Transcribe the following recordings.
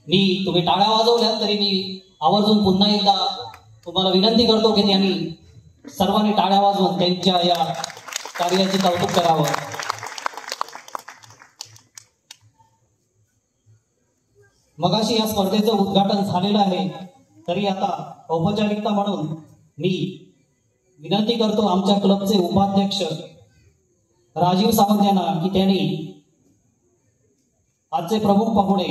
मी तुम्ही टाळ्या वाजवल्या तरी मी आवर्जून पुन्हा एकदा तुम्हाला विनंती करतो की त्यांनी सर्वांनी टाळ्या वाजवून त्यांच्या या कार्याचे कौतुक करावं. मगाशी या स्पर्धेचं उद्घाटन झालेलं आहे, तरी आता औपचारिकता म्हणून मी विनंती करतो आमच्या क्लबचे उपाध्यक्ष राजीव सावंत यांना की त्यांनी आजचे प्रमुख पाहुणे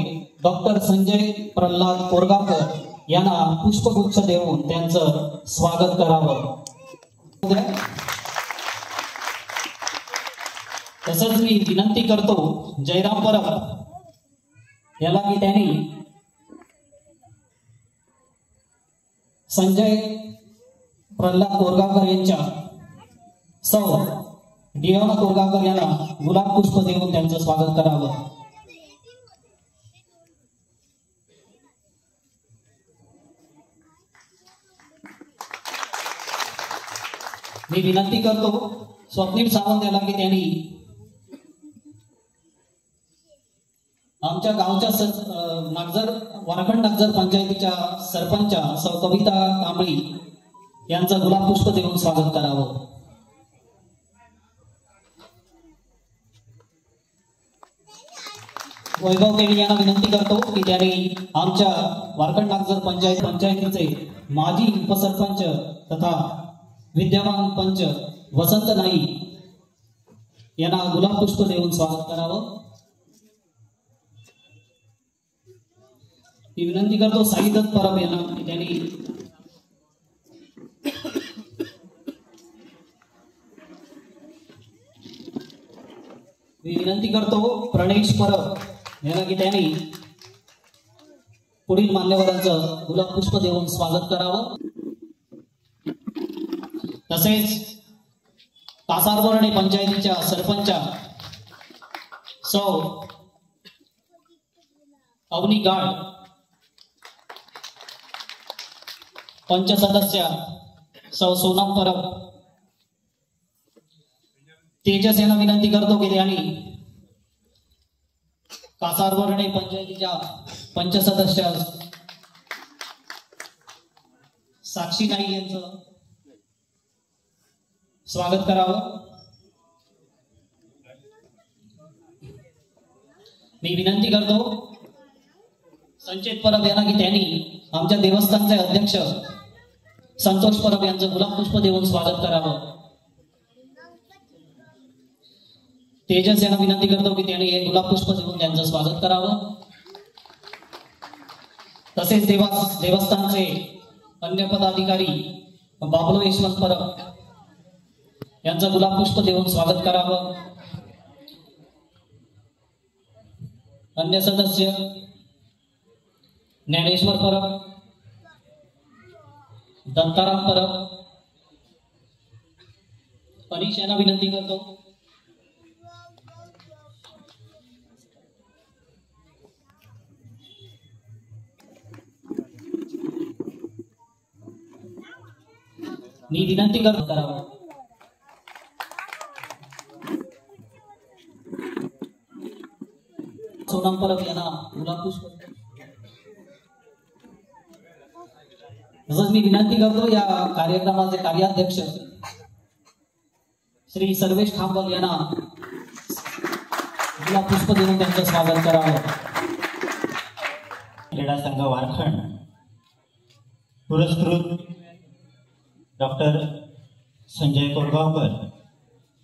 डॉक्टर संजय प्रल्हाद कोरगावकर यांना पुष्पगुच्छ देऊन त्यांचं स्वागत करावं. तसंच मी विनंती करतो जयराम परब याला की त्यांनी संजय प्रल्हाद कोरगावकर यांच्या सौ डिओना कोरगावकर यांना गुलाब पुष्प देऊन त्यांचं स्वागत करावं. मी विनंती करतो स्वप्नील सावंत याला की त्यांनी आमच्या गावच्या नागझर वरखंड नागझर पंचायतीच्या सरपंच सौ कविता कांबळी यांचं गुलाब पुष्प देऊन स्वागत करावं. वैभव केणी यांना विनंती करतो की त्यांनी आमच्या वरखंड नागझर पंचायतीचे माजी उपसरपंच तथा विद्यमान पंच वसंत नाईक यांना गुलाब पुष्प देऊन स्वागत करावं. मी विनंती करतो साई दत्त परब यांना त्यांनी मी विनंती करतो प्रणेश परब यांना की त्यांनी पुढील मान्यवरांचं गुलाब पुष्प देऊन स्वागत करावं। तसेच कासारवरणे पंचायतीच्या सरपंच सौ अवनी गाड, पंच सदस्य सौ सोनम परब, तेजस यांना विनंती करतो की त्यांनी कासारवरणे पंचायतीच्या पंच सदस्य साक्षी नाईक यांचं स्वागत करावं। मी विनंती करतो संचेत परब यांना की त्यांनी आमच्या देवस्थानचे अध्यक्ष संतोष परब यांचं गुलाब पुष्प देऊन स्वागत करावं। तेजस यांना विनंती करतो की त्यांनी हे गुलाब पुष्प देऊन त्यांचं स्वागत करावं। तसेच देवस्थानचे अन्य पदाधिकारी बाबलो यशवंत परब यांचं गुलाब पुष्प देऊन स्वागत करावं। अन्य सदस्य ज्ञानेश्वर परब, दत्ताराम परब, परीश यांना विनंती करतो मी विनंती करतो करावं। सोनम परब यांना गुलाब पुष्प तसंच मी विनंती करतो या कार्यक्रमाचे कार्याध्यक्ष श्री सर्वेश खांबल यांना गुलाब पुष्प देऊन त्यांचं स्वागत करावं। क्रीडा संघ वारखंड पुरस्कृत डॉक्टर संजय कोरगावकर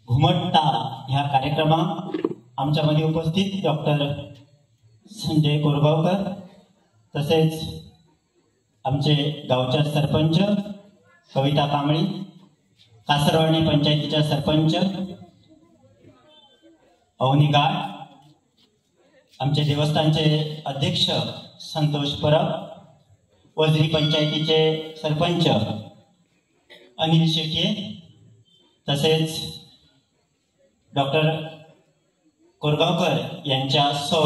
घुमटता ह्या कार्यक्रमात आमच्यामध्ये उपस्थित डॉक्टर संजय कोरगावकर, तसेच आमचे गावच्या सरपंच कविता कांबळी, कासारवळणे पंचायतीच्या सरपंच अवनी गाड, आमचे देवस्थानचे अध्यक्ष संतोष परब, वजरी पंचायतीचे सरपंच अनिल शेट्ये, तसेच डॉक्टर कोरगावकर यांच्या सौ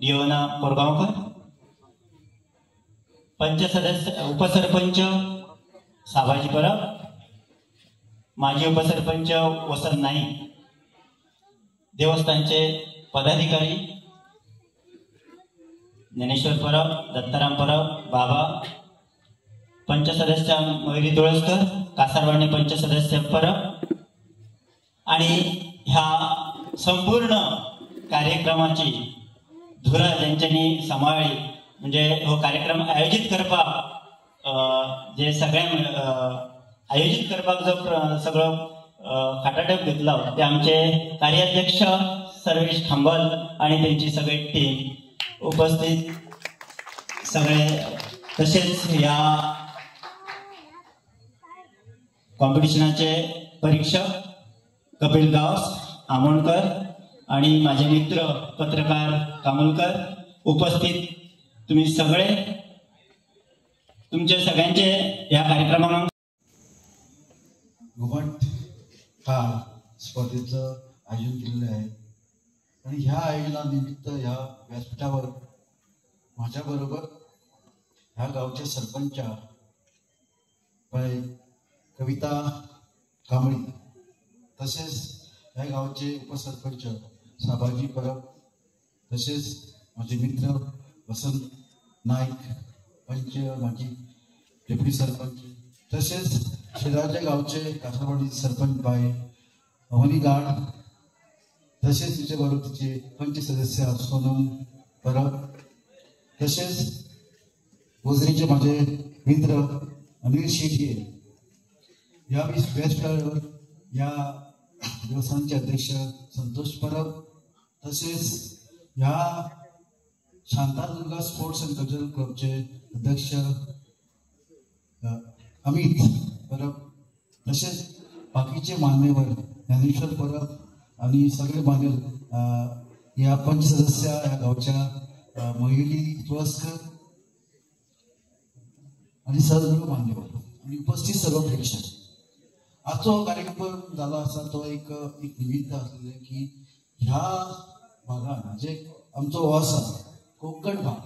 डिओना कोरगावकर, पंच सदस्य उपसरपंच साबाजी परब, माजी उपसरपंच वसंत नाईक, देवस्थानचे पदाधिकारी ज्ञानेश्वर परब, दत्ताराम परब, बाबा, पंच सदस्य मयुरी तुळसकर, कासारवळणे पंच सदस्य परब, आणि ह्या संपूर्ण कार्यक्रमाची धुरा ज्यांच्यानी सांभाळली, म्हणजे हो कार्यक्रम आयोजित करपाक जे सगळ्या आयोजित करपाक जो सगळं खाटाटप घेतला ते आमचे कार्याध्यक्ष सर्वेश खांबल आणि त्यांची सगळी टीम उपस्थित सगळे, तसेच या कॉम्पिटिशनाचे परीक्षक कपिल गावस आमोणकर आणि माझे मित्र पत्रकार कामोलकर, उपस्थित तुम्ही सगळे, तुमचे सगळ्यांचे या कार्यक्रमात घुमट हा स्पर्धेचं आयोजन केलेलं आहे आणि ह्या आयोजनानिमित्त ह्या व्यासपीठावर माझ्याबरोबर ह्या गावचे सरपंच बाई कविता कांबळी, तसेच ह्या गावचे उपसरपंच साबाजी परब, तसेच माझे मित्र वसंत नाईक, पंच माजी डेप्युटी सरपंच, तसेच शेजारच्या गावचे कासारवाडी सरपंच बाई अवनी गाड, तसेच तिच्याबरोबर तिचे पंच सदस्य सोनम परब, तसेच वजरीचे माझे मित्र अनिल शेट्ये, या व्यासपीठावर या देवस्थानचे अध्यक्ष संतोष परब, तसेच या शांतादुर्गा स्पोर्ट्स अँड कल्चरल क्लबचे अध्यक्ष अमित परब, तसेच बाकीचे मान्यवर ज्ञानेश्वर परब, आणि सगळे मान्यवर ह्या पंच सदस्य ह्या गावच्या महिली तुळसकर आणि सर्व मान्यवर आणि उपस्थित सर्व प्रेक्षक. आजचो कार्यक्रम झाला असा तो एक निमित्त असलेले की ह्या भागात जे आमचो हो आसा कोकण भाग,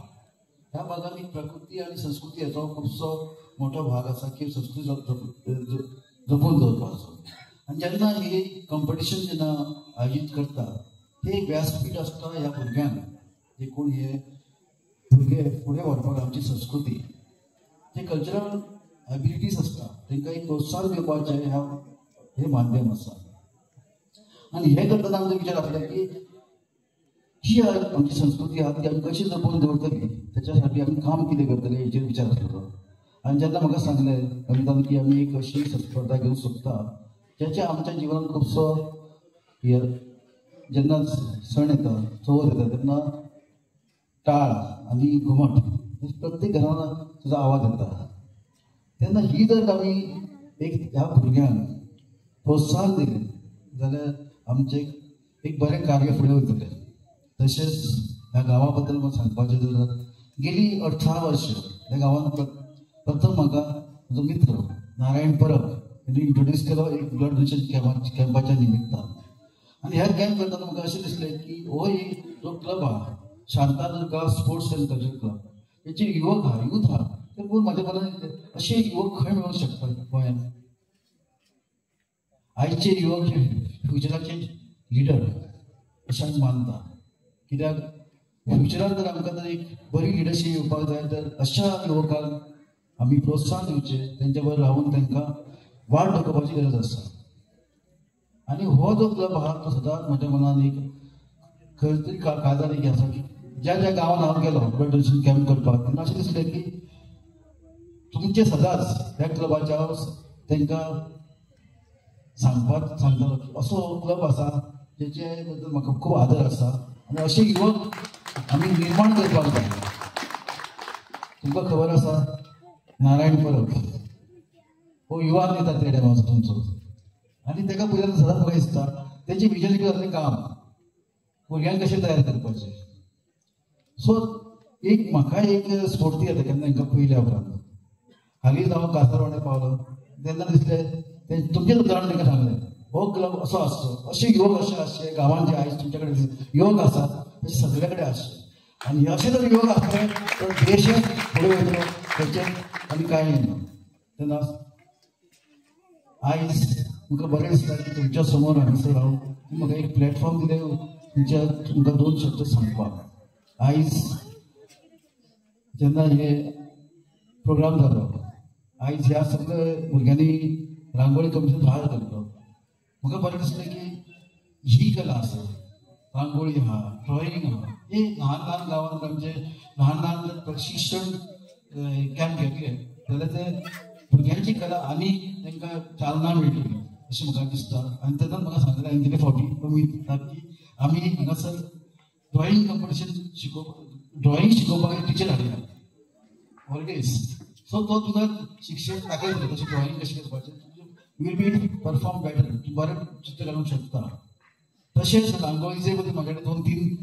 ह्या भागात प्रकृती आणि संस्कृती याचो खूपसो मोठो भाग असा की संस्कृती जपून दवरपाचो. आणि जेन्ना ही कॉम्पिटिशन जेन्ना आयोजीत करता हे व्यासपीठ असता ह्या भुरग्यांक, जे कोण हे भुरगे फुडें व्हरपाक आमची संस्कृती जे कल्चरल एबिलिटीज असता तांकां एक प्रोत्साहन दिवपाचें हे माध्यम आसा. आणि हे करतना आमचो विचार आसलो की ही आमची संस्कृती आहा ती आमी कशी जपून दवरतली, त्याच्यासाठी आमी काम कितें करतले हेचेर विचार आसलो. आणि जेन्ना म्हाका सांगलें कवितान की आमी एक अशी स्पर्धा घेवंक सोदता ज्याचे आमच्या जिवनात खूबसो जेन्ना सण येता चवथ येता तेन्ना टाळ आणि घुमट प्रत्येक घरान तुजो आवाज येता. तेन्ना ही जर आमी एक ह्या भुरग्यांक प्रोत्साहन दिलें जाल्यार आमचें एक बरें कार्य फुडें वयतलें. तशेंच ह्या गांवा बद्दल म्हाका सांगपाचें जाल्यार गेली 18 वर्ष ह्या गांवांत प्रथम म्हाका म्हजो मित्र नारायण परब हांणी इंट्रोड्यूस केलो एक ब्लड डोनेशन कॅम्पाच्या निमित्तान. आणि ह्या कॅम्प करतना म्हाका अशें दिसलें की हो एक जो क्लब आहा Shantadurga sports end culture club, हेचे युवक आहा यूथ आहा ते पळोवन म्हाज्या मनान अशे युवक खंय मेळूंक शकता गोंयांत. आयचे युवक फ्युचराचे लिडर अशें आमी मानता. कित्याक फ्युचरान जर आमकां जर एक बरी लिडरशीप येवपाक जाय तर अशा युवकांक आमी प्रोत्साहन दिवचें, तेंच्या बरोबर रावन तांकां वाट दाखोवपाची गरज आसा. आणि हो जो क्लब आहा तो सदांच म्हज्या मनान एक खंय तरी काळजान एक आसा की ज्या ज्या गांवांत हांव गेलो ब्लड डोनेशन कॅम्प करपाक तेन्ना अशें दिसलें की तुमचे सदांच ह्या क्लबाच्या तांकां सांगतालो की असो क्लब आसा जेचे बद्दल म्हाका खूब आदर आसा आणि असे युवक आमी निर्माण करपाक जाय. तुमकां खबर आसा नारायण परब हो युवा नेता त्या टायमाचो तुमचो. आणि ताका पळयल्यार सदांच म्हाका दिसता तेंचे विजन कितें जाल्लें काम भुरग्यांक कशें तयार करपाचें. सो एक म्हाका एक स्फूर्ती येता केन्ना तांकां पळयल्या उपरांत. हालींच हांव कासारवाड्यार पावलो तेन्ना दिसलें तुमचेच उदाहरण तांकां सांगलें हो क्लब असो आसचो, अशे युवक अशे आसचे गांवांत जे आयज तुमचे कडेन युवक आसात तशे सगळे कडेन आसचे. आणि अशे जर युवक आसले तर देशच फुडें वयतलो तेचें आनी कांय ना. तेन्ना आयज म्हाका बरें दिसता की तुमच्या समोर हांगासर हांव म्हाका एक प्लॅटफॉर्म दिलें तुमकां 2 शब्द सांगपाक. आयज जेन्ना हे प्रोग्राम जालो आयज ह्या सगळ्या भुरग्यांनी रांगोळी कॉम्पिटिशन भायर घातलो. म्हाका बरें दिसलें की ही कला आसा रांगोळी आहा ड्रॉईंग आहा हे ल्हान ल्हान गांवांत आमचे ल्हान ल्हान प्रशिक्षण कॅम्प घेतले जाल्यार ते भुरग्यांची कला आनी तांकां चालना मेळटली अशें म्हाका दिसता. आनी तेन्ना म्हाका सांगलें हांवें गेले फावटी की आमी हांगासर ड्रॉईंग कॉम्पिटिशन ड्रॉईंग शिकोवपाक एक टिचर हाडया ऑलवेज. सो तो तुका शिक्षण दाखयतलो तशें ड्रॉईंग कशें करपाचें विल बी परफॉर्म बेटर, तूं बरें चित्र काडूंक शकता. तशेंच रांगोळीचे बद्दल म्हाजे कडेन 2-3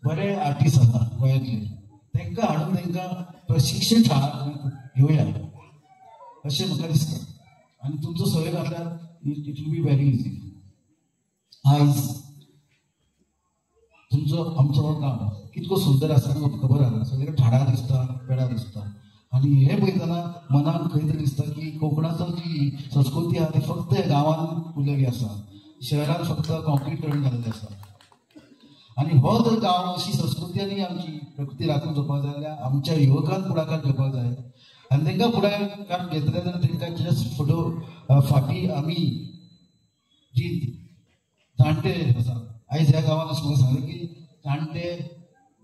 बरे आर्टिस्ट आसा गोंयांतले तांकां हाडून तांकां प्रशिक्षण घेवया अशें म्हाका दिसता. आनी तुमचो सहयोग आसल्यार it will be very easy. आयज तुमचो आमचो हो गांव कितको सुंदर आसा म्हाका खबर आसा. सगळे झाडां दिसता पेडां दिसता आणि हे पळयतना मनाक खंय तरी दिसता की कोकणाचो जी संस्कृती आहा ती फक्त गांवांत उरलेली आसा, शहरांत फक्त कॉन्क्रीट करून घातलेली आसा. आणि हो जर गांव अशी संस्कृती आनी आमची प्रकृती राखून दवरपाक जाय जाल्यार आमच्या युवकांक फुडाकार घेवपाक जाय. आनी तांकां फुडाकार घेतले जाल्यार तांकां जस्ट फोटो फाटी आमी जी जाणटे आसा आयज ह्या गांवांत अशें म्हाका सांगलें की जाणटे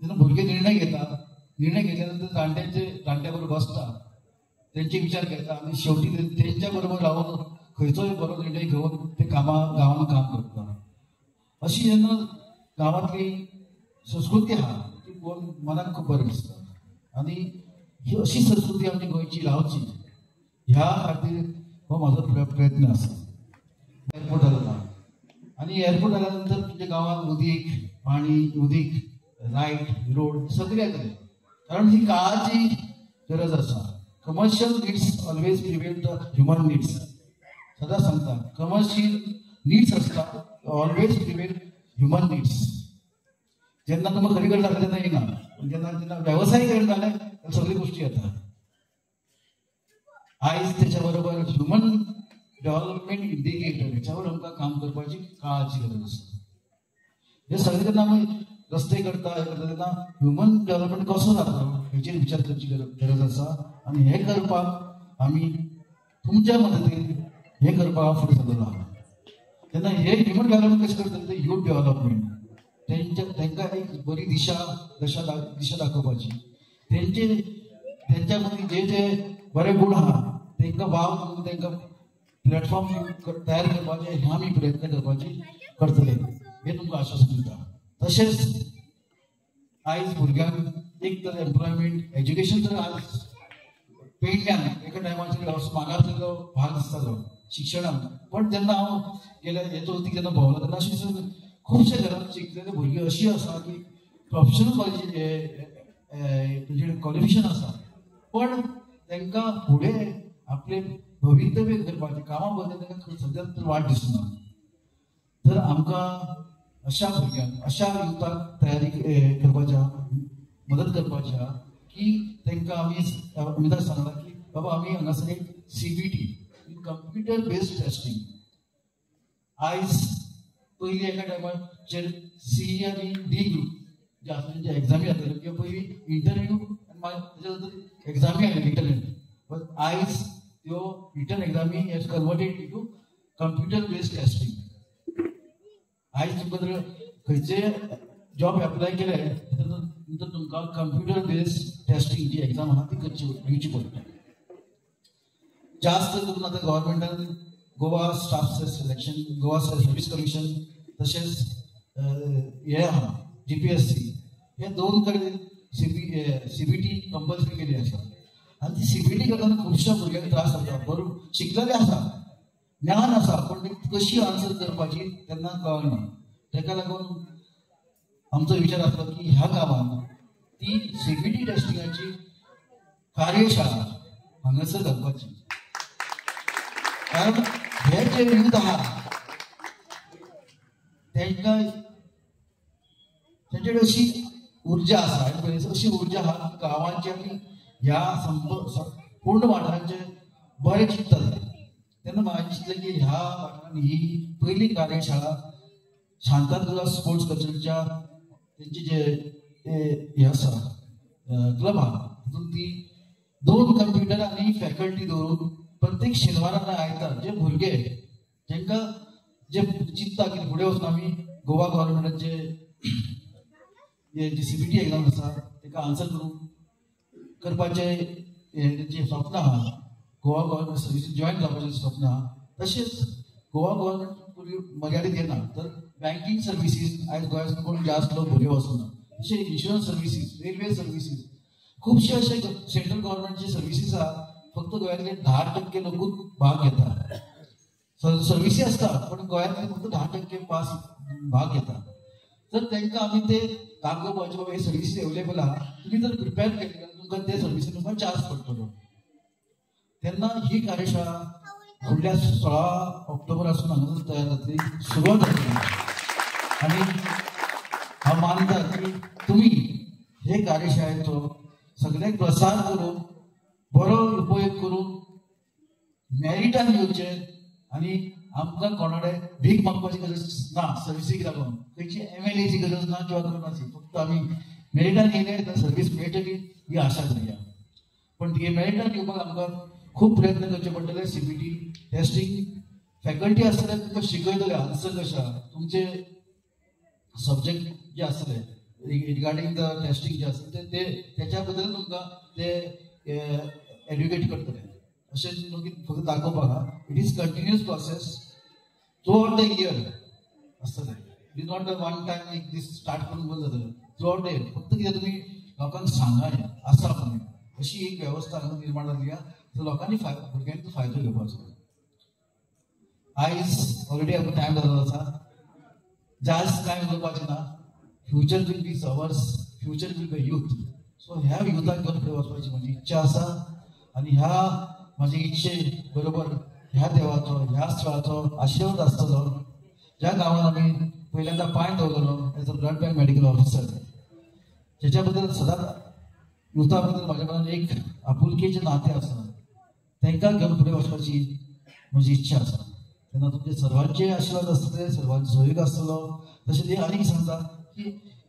जेन्ना भुरगे निर्णय घेतल्या नंतर जाणट्या बरोबर बसता तेंचे विचार घेता आनी शेवटी तेंच्या बरोबर रावन खंयचोय बरो निर्णय घेवन ते गांवांत काम करता. अशी जेन्ना गांवांतली संस्कृती आहा ती मनाक खूब बरें दिसता. आनी ही अशी संस्कृती आमची गोंयची लावची ह्या खातीर हो म्हाजो प्रयत्न आसा. एअरपोर्ट जालो ना आणि एअरपोर्ट आल्यानंतर तुमच्या गावात उदीक पाणी उदीक लाईट रोड सगळे येतले कारण ही काळाची गरज आसा. Commercial needs always prevent the human needs. सदां सांगता कमर्शियल नीड्स आसता ऑलवेज प्रिव्हेंट ह्युमन नीड्स. जेन्ना तुमकां खरी गरज आसता तेन्ना येना जेन्ना जेन्ना वेवसायीक गरज जाले सगळी गोष्टी येता. आयज त्याच्या बरोबर ह्युमन डेव्हलपमेंट इंडिकेटर याच्यावर आमकां काम करपाची काळाची गरज आसा. हे सगळे जेन्ना आमी रस्ते करता हे करता तेन्ना ह्युमन डेव्हलपमेंट कसो जाता हेचेर विचार करची गरज आसा. आणि हे करपाक आमी तुमच्या मदतीन हे करपाक फुडें सरलेलो आहा. तेन्ना हे ह्युमन डेव्हलपमेंट कशें करता ते यूथ डेव्हलपमेंट तांकां एक बरी दिशा दाखोवपाची. त्यांच्या मदीं जे जे बरे गुण आहा तांकां वाव करून तांकां प्लॅटफॉर्म तयार करपाचे हे आमी प्रयत्न करतले हे तुमकां आश्वासन दिता. तशेंच आयज भुरग्यांक एक तर एम्प्लॉयमेंट एज्युकेशन तर आज पयल्यान एका टायमाचेर मागासलेलो भाग आसतालो शिक्षणाक. पण जेन्ना हांव गेल्या हे चवथीक जेन्ना भोंवलो तेन्ना अशें दिसून खुबशे घरांत शिकलेले भुरगे अशी आसा की प्रोफेशनल कॉलेजीचे क्वॉलिफिकेशन आसा पण तांकां फुडें आपले भवितव्य करपाचें कामां बद्दल तांकां सद्याक तर वाट दिसना. तर आमकां अशा भुरग्यांक अशा युथाक तयारी करपाच्या मदत करपाच्या की तांकां आमी उमेदार सांगला की बाबा आमी हांगासर एक CBT कंप्युटर बेस्ड टेस्टिंग. आयज पयलीं एका टायमाचेर C आनी D ग्रुप जे आसले जे एग्जामी जाताल्यो किंवा पयलीं इंटरव्यू आनी ताच्या नंतर एग्जामी आयल्यो इंटरनेट. बट आयज त्यो written exam has converted into computer based testing. आयज तुमकां जर खंयचे जॉब एप्लाय केले नंतर तुमकां कंप्युटर बेस्ड टेस्टिंग जी एग्जाम आहा ती दिवची पडटा. जास्त करून आतां गव्हर्मेंटान Goa staff selection Goa service commission तशेंच हे आहा GPSC हे दोन कडेन CBT कंपल्सरी केली आसा. आनी ती CBT करतना खुबश्या भुरग्यांक त्रास जाता. बरोबर शिकलेले आसा ज्ञान आसा पण ती कशी आन्सर करपाची तेन्ना कळना. ताका लागून आमचो विचार आसलो की ह्या गांवांत ती CBT टेस्टिंगाची कार्यशाळा हांगासर घालपाची. कारण हे जे यूथ आहा तांकां तांचे अशी उर्जा आसा अशी उर्जा आहा गांवांची आनी ह्या पूर्ण वाठारांचे बरें चिंतता. तेन्ना म्हाका दिसलें की ह्या वाठारांत ही पयली कार्यशाळा शांतादुर्गा स्पोर्ट्स कल्चरच्या तेंचे जे हे आसा क्लब आहा तितून ती 2 कंप्युटर आनी फॅकल्टी दवरून प्रत्येक शेनवाराक आयतार जे भुरगे तांकां जे चिंतता की फुडें वचून आमी गोवा गव्हर्मेंटाचे जे CBT एग्जाम आसा ताका आन्सर करपाचे जे स्वप्न आहा गोवा गव्हर्मेंट सर्विसीस जॉयन जावपाचें स्वप्न आहा. तशेंच गोवा गव्हर्मेंट मर्यादीत येना तर बँकींग सर्विसीस आयज गोंयांत कोण जास्त लोक भुरगे वचना. तशें इन्शुरन्स सर्विसीस रेल्वे सर्विसीस खुबशे अशे सेंट्रल गव्हर्मेंटचे सर्विसीस आहा फक्त गोंयांतले 10% लोकूच भाग घेतात. सर्विसी आसता पण गोंयांतले फक्त 10% पास भाग घेतात. तर तांकां आमी ते दाखोवपाचे बाबा हे सर्विसीस अवेलेबल आहा तुमी जर प्रिपेर केले जाल्यार तुमकां ते सर्विसीन तुमकां चान्स पडटलो. तेन्ना ही कार्यशाळा फुडल्या 16 ऑक्टोबरासून हांगासर तयार जातली सुरवात जातली. आनी हांव मानता की तुमी हे कार्यशाळेचो सगळ्यांक प्रसार करून बरो उपयोग करून मेरिटान येवचें. आनी आमकां कोणाडे भीक मागपाची गरज ना सर्विसीक लागून खंयची MLAची गरज ना किंवा कोणाची फक्त आमी मेरिटान येयले तर सर्वीस मेळटली ही आशा करूया. पण हे मेरिटान येवपाक आमकां खूब प्रयत्न करचे पडटले. CBT टेस्टिंग फॅकल्टी आसतले तुमकां शिकयतले आन्सर कशें आहा तुमचे सब्जेक्ट जे आसतले रिगार्डींग द टेस्टिंग जे आसता ते त्याच्या बद्दल तुमकां ते एड्युकेट करतले. अशें फक्त दाखोवपाक आहा. It is continuous process throughout the year आसतलें. It is not one time एक दीस स्टार्ट करून बंद जातलें. थ्रू आउट द इयर फक्त कितें तुमी लोकांक सांगाय आसा म्हणून अशी एक वेवस्था हांगा निर्माण जाल्ली आहा. तर लोकांनी भुरग्यांनी फायदो घेवपाचो. आयज ऑलरेडी आमकां टायम जाल्लो आसा जास्त काय उलोवपाचें ना. Future will be ours, future will be youth. So ह्या युथाक घेवन फुडें वचपाची म्हजी इच्छा आसा आनी ह्या म्हजे इच्छे बरोबर ह्या देवाचो ह्या स्थळाचो आशिर्वाद आसतलो. ज्या गांवांत आमी पहिल्यांदा पांय दवरलो as a blood bank medical officer, त्याच्या बद्दल सदांच युथा बद्दल म्हाज्या मनात एक आपुलकेचें नातें आसा. तांकां घेवन फुडें वचपाची म्हजी इच्छा आसा. तेन्ना तुमचे सर्वांचे आशिर्वाद आसतले, सर्वांचो सहयोग आसतलो. तशेंच आनीक सांगता की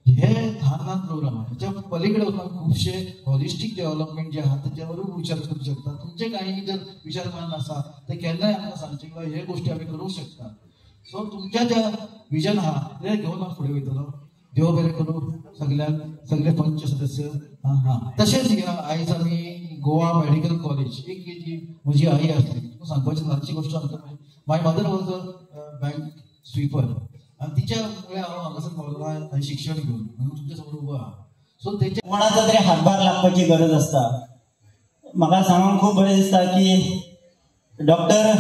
हे ल्हान ल्हान प्रोग्राम हेच्या पलीकडे वचून खुबशे हॉलिस्टीक डेव्हलपमेंट जे आहा तेच्या बरोबर विचार करूंक शकता. तुमचे काही जर विचारमान आसा ते केन्नाय आमकां सांगचे किंवा हे गोष्टी आमी करूंक शकता. सो तुमच्या ज्या विजन आहा ते घेवन हांव फुडें वयतलो. देव बरें करूं सगळ्यांक, सगळे पंच सदस्य. तशेंच आयज आमी गोवा मेडिकल कॉलेज एक जी म्हजी आई आसली, सांगपाची ल्हानशी गोश्ट सांगता. My mother was a bank sweeper आणि तिच्या मुळे हांव हांगासर पावलो आनी शिक्षण घेवन म्हणून तुमच्या समोर उबो आहा. सो तेच्या कोणाचो तरी हातभार लागपाची गरज आसता. म्हाका सांगून खूब बरें दिसता की डॉक्टर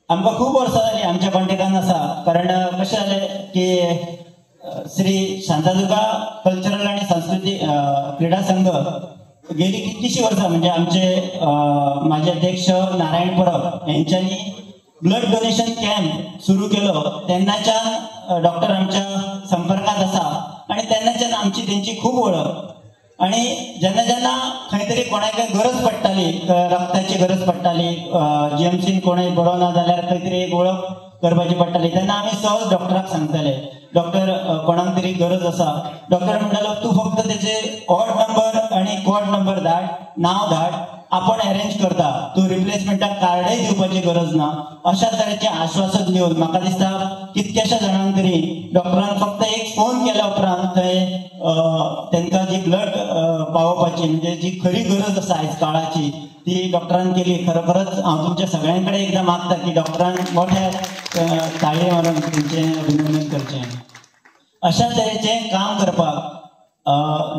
आमकां खूब वर्सां जालीं आमच्या कॉन्टेक्टान आसा. कारण कशें जालें की श्री शांतादुर्गा कल्चरल आणि सांस्कृतिक क्रीडा संघ गेली कितलीशीं वर्सां म्हणजे आमचे माजी अध्यक्ष नारायण परब यांच्यानी ब्लड डोनेशन कॅम्प सुरू केलो तेन्नाच्यान डॉक्टर आमच्या संपर्कात आसा आणि तेन्नाच्यान आमची तेंची खूब वळख. आणि जेन्ना जेन्ना खंय तरी कोणाक गरज पडटाली, रक्ताची गरज पडटाली, जीएमसीन कोणय बरो ना जाल्यार खंय तरी एक वळख करपाची पडटाली तेन्ना आमी सहज डॉक्टराक सांगताले डॉक्टर कोणाक तरी गरज आसा. डॉक्टर म्हणटालो तूं फक्त तेचे ऑड नंबर आणि क्वॉड नंबर धाड, नांव धाड, आपण अरेंज करता, तू रिप्लेसमेंटाक कार्डय दिवपाची गरज ना. अशा तरेचे आश्वासन दिवन म्हाका दिसता कितक्याशा जाणांक तरी डॉक्टरान फक्त एक फोन केल्या उपरांत थंय तांकां जी ब्लड पावोवपाची म्हणजे जी खरी गरज आसा आयज काळाची ती डॉक्टरान केली. खरोखरच हांव तुमच्या सगळ्यां कडेन एकदां मागता की डॉक्टरान मोठ्या ताळये मारून तुमचें अभिनंदन करचें. अशा तरेचें काम करपाक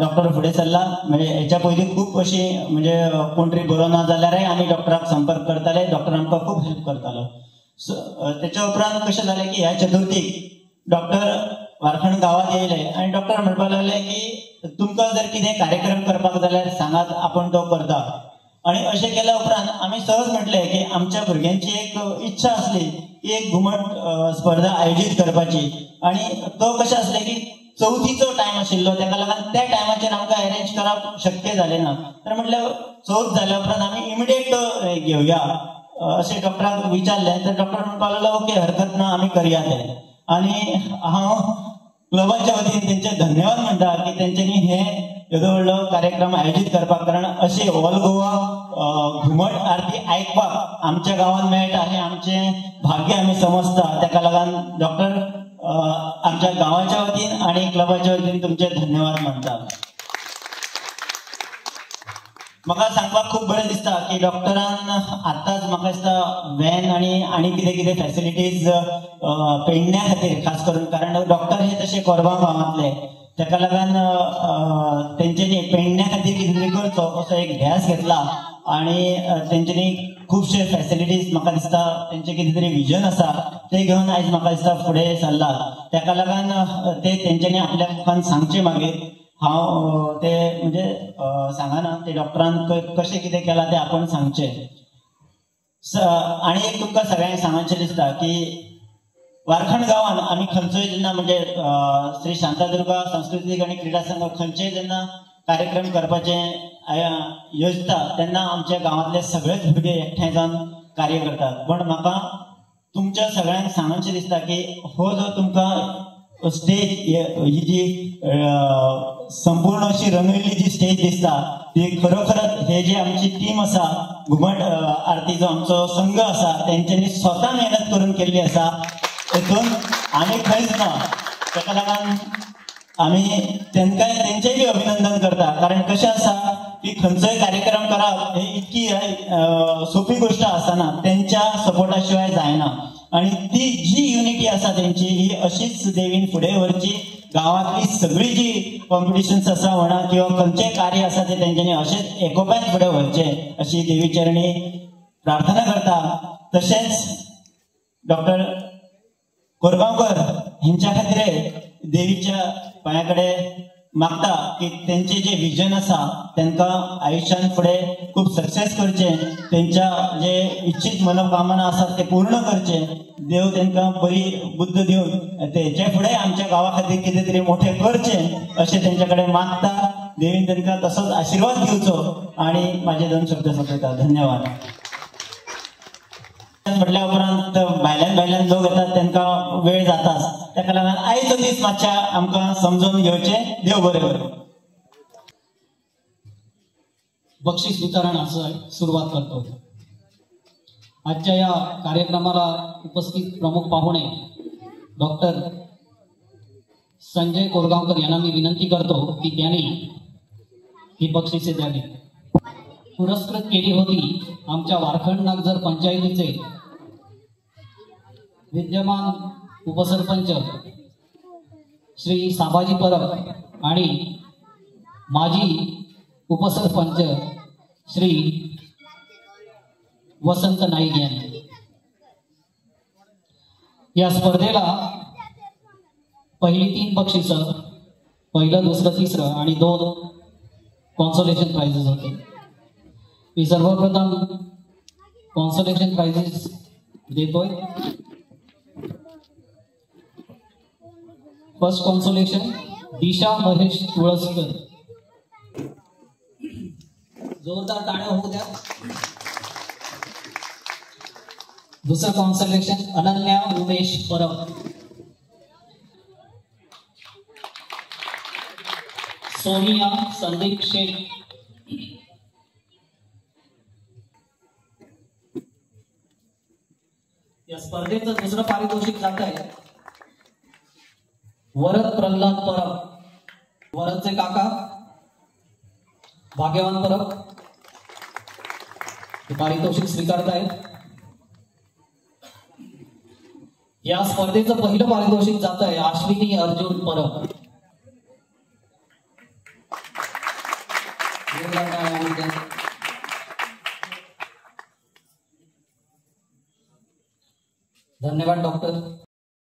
डॉक्टर फुडें सरला. म्हणजे हेच्या पयलीं खूब अशी म्हणजे कोण तरी बरो ना जाल्यारय आमी डॉक्टराक संपर्क करताले, डॉक्टर आमकां खूब हेल्प करतालो. तेच्या उपरांत कशें जालें की ह्या चतुर्थीक डॉक्टर वारखण गांवांत येयले आनी डॉक्टर म्हणपाक लागले की तुमकां जर कितें कार्यक्रम करपाक जाल्यार सांगात, आपण तो करता. आणि अशें केल्या उपरांत आमी सहज म्हटलें की आमच्या भुरग्यांची एक इच्छा आसली की एक घुमट स्पर्धा आयोजीत करपाची. आणि तो कशें आसलें की चवथीचो टायम आशिल्लो तेका लागून त्या टायमाचेर आमकां अरेंज करप शक्य जालें ना. तर म्हटल्यार चवथ जाल्या उपरांत आमी इमिडिएट घेवया अशें डॉक्टराक विचारलें. तर डॉक्टर म्हणपाक लागलो ओके हरकत ना, आमी करया तें. आनी हांव क्लबाच्या वतीन तेंचे धन्यवाद म्हणटा की तेंच्यांनी हे येदो व्हडलो कार्यक्रम आयोजीत करपाक. कारण अशी ऑल गोवा घुमट आरती आयकपाक आमच्या गांवांत मेळटा हें आमचें भाग्य आमी समजता. तेका लागून डॉक्टर आमच्या गांवाच्या वतीन आणि क्लबाच्या वतीन तुमचे धन्यवाद म्हणटा. म्हाका सांगपाक खूब बरें दिसता की डॉक्टरान आतांच म्हाका दिसता व्हॅन आनी कितें कितें फॅसिलिटीज पेडण्या खातीर खास करून, कारण डॉक्टर हे तशे कोरगांव गांवांतले, तेका लागून तेंच्यांनी पेडण्या खातीर कितें तरी करचो असो एक ध्यास घेतला. आणि तेंच्यांनी खुबशे फॅसिलिटीज म्हाका दिसता तेंचें कितें तरी विजन आसा तें घेवन आयज म्हाका दिसता फुडें सरला. तेका लागून ते तेंच्यांनी आपल्या मुखान सांगचें मागीर हांव ते म्हणजे सांगना, ते डॉक्टरान कशें कितें केलां तें आपण सांगचें. आनी एक तुमकां सगळ्यांक सांगचें दिसता की वारखण गांवांत आमी खंयचोय जेन्ना म्हणजे श्री शांतादुर्गा सांस्कृतीक आनी क्रीडा संघ खंयचेय जेन्ना कार्यक्रम करपाचें योजता तेन्ना आमच्या गांवांतले सगळेच भुरगे एकठांय जावन कार्य करतात. पण म्हाका तुमच्या सगळ्यांक सांगचें दिसता की हो जो तुमकां स्टेज ही जी संपूर्ण अशी रंगयल्ली जी स्टेज दिसता ती खरोखरच हे जे आमची टीम आसा घुमट आरतीचो आमचो संघ आसा तेंच्यांनी स्वता मेहनत करून केल्ली आसा. हेतून आमी खंयच ना. तेका लागून आमी तेंचेय बी अभिनंदन करता. कारण कशें आसा की खंयचोय कार्यक्रम करप ही इतकी सोपी गोष्ट आसना, तेंच्या सपोर्टा शिवाय जायना. आणि ती जी युनिटी आसा तेंची ही अशीच देवीन फुडें व्हरची. गांवांतली सगळी जी कॉम्पिटिशन्स आसा म्हणा किंवा खंयचेय कार्य आसा ते तेंच्यांनी अशेंच एकोप्यान फुडें व्हरचें अशी देवी चरणी प्रार्थना करता. तशेंच डॉक्टर कोरगांवकर ह्यांच्या खातीर देवीच्या पांयाकडे मागता की त्यांचे जे विजन आसा तांकां आयुष्यान फुडें खूब सक्सेस करचे, त्यांच्या जे इच्छित मनोकामना आसात ते पूर्ण करचे, देव तांकां बरी बुद्ध दिवन तेचे फुडें आमच्या गांवा खातीर कितें तरी मोठे करचे अशें तेंच्या कडेन मागता. देवीन तांकां तसोच आशिर्वाद दिवचो आणि माझे 2 शब्द सोंपयता. धन्यवाद. म्हटल्या उपरांत भायल्यान लोक येतात तांकां वेळ जाताच, ताका लागून आयचो दीस मातशा आमकां समजून घेवचे. देव बरें करूं. बक्षीस वितरणाची सुरुवात करतो. आजच्या या कार्यक्रमाला उपस्थित प्रमुख पाहुणे डॉक्टर संजय कोरगावकर यांना मी विनंती करतो की त्यांनी ही बक्षिसे द्यावी. पुरस्कृत केली होती आमच्या वारखंड नागझर पंचायतीचे विद्यमान उपसरपंच श्री साबाजी परब आणि माजी उपसरपंच श्री वसंत नाईक यांनी. या स्पर्धेला पहिली 3 बक्षिसं, पहिलं, दुसरं, तिसरं आणि 2 कॉन्सोलेशन प्राइजेस होते. मी सर्वप्रथम कॉन्सोलेशन प्राइजेस देतोय. फर्स्ट कॉन्सोलेशन दिशा महेश तुळसकर. जोरदार टाळ्या होऊ द्या. दुसरं कॉन्सोलेशन अनन्या उमेश परब. सोनिया संदीप शेख. या स्पर्धेचं दुसरं पारितोषिक जात आहे वरद प्रल्हाद परब. वरदचे काका भाग्यवान परब हे पारितोषिक स्वीकारतायत. या स्पर्धेचं पहिलं पारितोषिक जात आहे अश्विनी अर्जुन परब. धन्यवाद डॉक्टर.